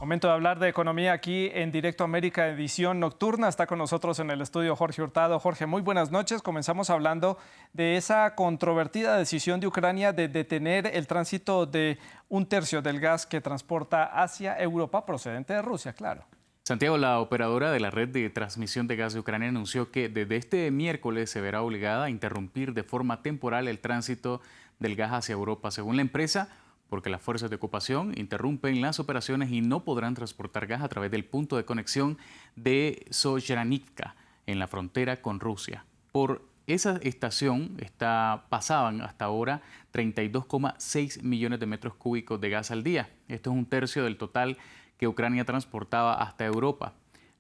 Momento de hablar de economía aquí en Directo América, edición nocturna. Está con nosotros en el estudio Jorge Hurtado. Jorge, muy buenas noches. Comenzamos hablando de esa controvertida decisión de Ucrania de detener el tránsito de un tercio del gas que transporta hacia Europa procedente de Rusia, claro. Santiago, la operadora de la red de transmisión de gas de Ucrania anunció que desde este miércoles se verá obligada a interrumpir de forma temporal el tránsito del gas hacia Europa. Según la empresa, porque las fuerzas de ocupación interrumpen las operaciones y no podrán transportar gas a través del punto de conexión de Soyeranivka en la frontera con Rusia. Por esa estación pasaban hasta ahora 32,6 millones de metros cúbicos de gas al día. Esto es un tercio del total que Ucrania transportaba hasta Europa.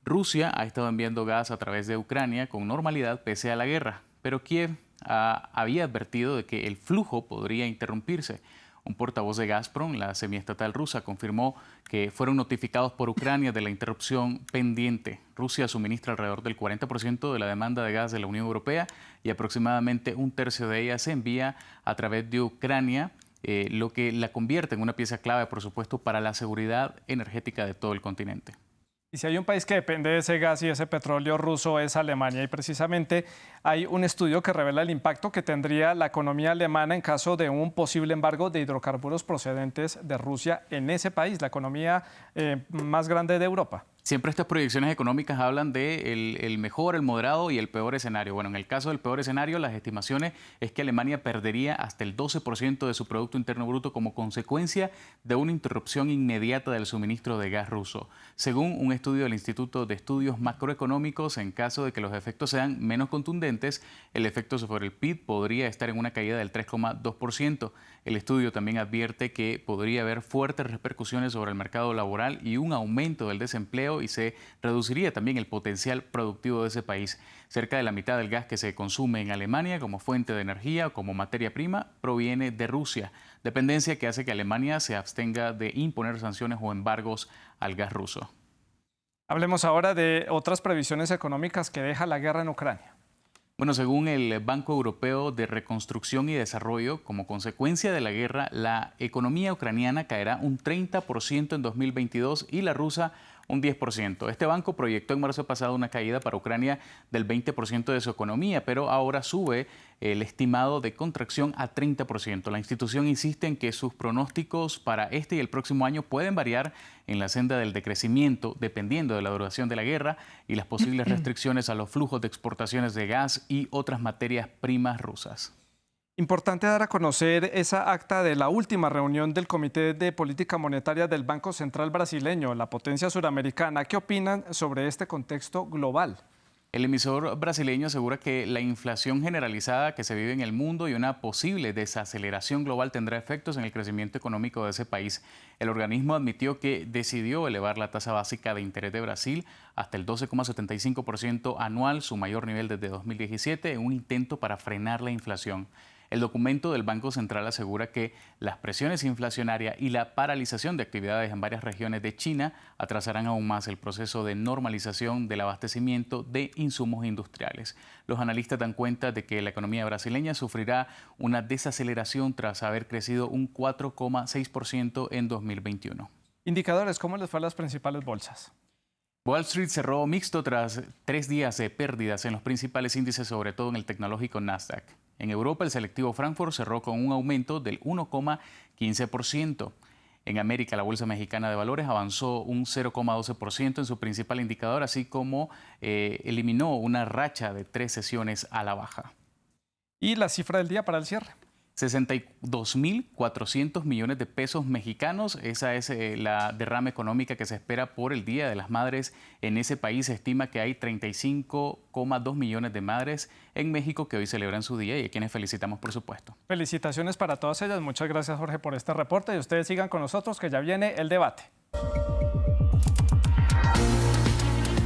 Rusia ha estado enviando gas a través de Ucrania con normalidad pese a la guerra, pero Kiev había advertido de que el flujo podría interrumpirse. Un portavoz de Gazprom, la semiestatal rusa, confirmó que fueron notificados por Ucrania de la interrupción pendiente. Rusia suministra alrededor del 40% de la demanda de gas de la Unión Europea y aproximadamente un tercio de ella se envía a través de Ucrania, lo que la convierte en una pieza clave, por supuesto, para la seguridad energética de todo el continente. Y si hay un país que depende de ese gas y ese petróleo ruso es Alemania, y precisamente hay un estudio que revela el impacto que tendría la economía alemana en caso de un posible embargo de hidrocarburos procedentes de Rusia en ese país, la economía más grande de Europa. Siempre estas proyecciones económicas hablan de el mejor, el moderado y el peor escenario. Bueno, en el caso del peor escenario, las estimaciones es que Alemania perdería hasta el 12% de su Producto Interno Bruto como consecuencia de una interrupción inmediata del suministro de gas ruso. Según un estudio del Instituto de Estudios Macroeconómicos, en caso de que los efectos sean menos contundentes, el efecto sobre el PIB podría estar en una caída del 3,2%. El estudio también advierte que podría haber fuertes repercusiones sobre el mercado laboral y un aumento del desempleo, y se reduciría también el potencial productivo de ese país. Cerca de la mitad del gas que se consume en Alemania como fuente de energía o como materia prima proviene de Rusia, dependencia que hace que Alemania se abstenga de imponer sanciones o embargos al gas ruso. Hablemos ahora de otras previsiones económicas que deja la guerra en Ucrania. Bueno, según el Banco Europeo de Reconstrucción y Desarrollo, como consecuencia de la guerra, la economía ucraniana caerá un 30% en 2022 y la rusa un 10%. Este banco proyectó en marzo pasado una caída para Ucrania del 20% de su economía, pero ahora sube el estimado de contracción a 30%. La institución insiste en que sus pronósticos para este y el próximo año pueden variar en la senda del decrecimiento dependiendo de la duración de la guerra y las posibles restricciones a los flujos de exportaciones de gas y otras materias primas rusas. Importante dar a conocer esa acta de la última reunión del Comité de Política Monetaria del Banco Central brasileño, la potencia suramericana. ¿Qué opinan sobre este contexto global? El emisor brasileño asegura que la inflación generalizada que se vive en el mundo y una posible desaceleración global tendrá efectos en el crecimiento económico de ese país. El organismo admitió que decidió elevar la tasa básica de interés de Brasil hasta el 12,75% anual, su mayor nivel desde 2017, en un intento para frenar la inflación. El documento del Banco Central asegura que las presiones inflacionarias y la paralización de actividades en varias regiones de China atrasarán aún más el proceso de normalización del abastecimiento de insumos industriales. Los analistas dan cuenta de que la economía brasileña sufrirá una desaceleración tras haber crecido un 4,6% en 2021. Indicadores, ¿cómo les fue a las principales bolsas? Wall Street cerró mixto tras 3 días de pérdidas en los principales índices, sobre todo en el tecnológico Nasdaq. En Europa, el selectivo Frankfurt cerró con un aumento del 1,15%. En América, la Bolsa Mexicana de Valores avanzó un 0,12% en su principal indicador, así como eliminó una racha de 3 sesiones a la baja. ¿Y la cifra del día para el cierre? 62.400 millones de pesos mexicanos. Esa es la derrama económica que se espera por el Día de las Madres en ese país. Se estima que hay 35,2 millones de madres en México que hoy celebran su día y a quienes felicitamos, por supuesto. Felicitaciones para todas ellas. Muchas gracias, Jorge, por este reporte, y ustedes sigan con nosotros que ya viene el debate.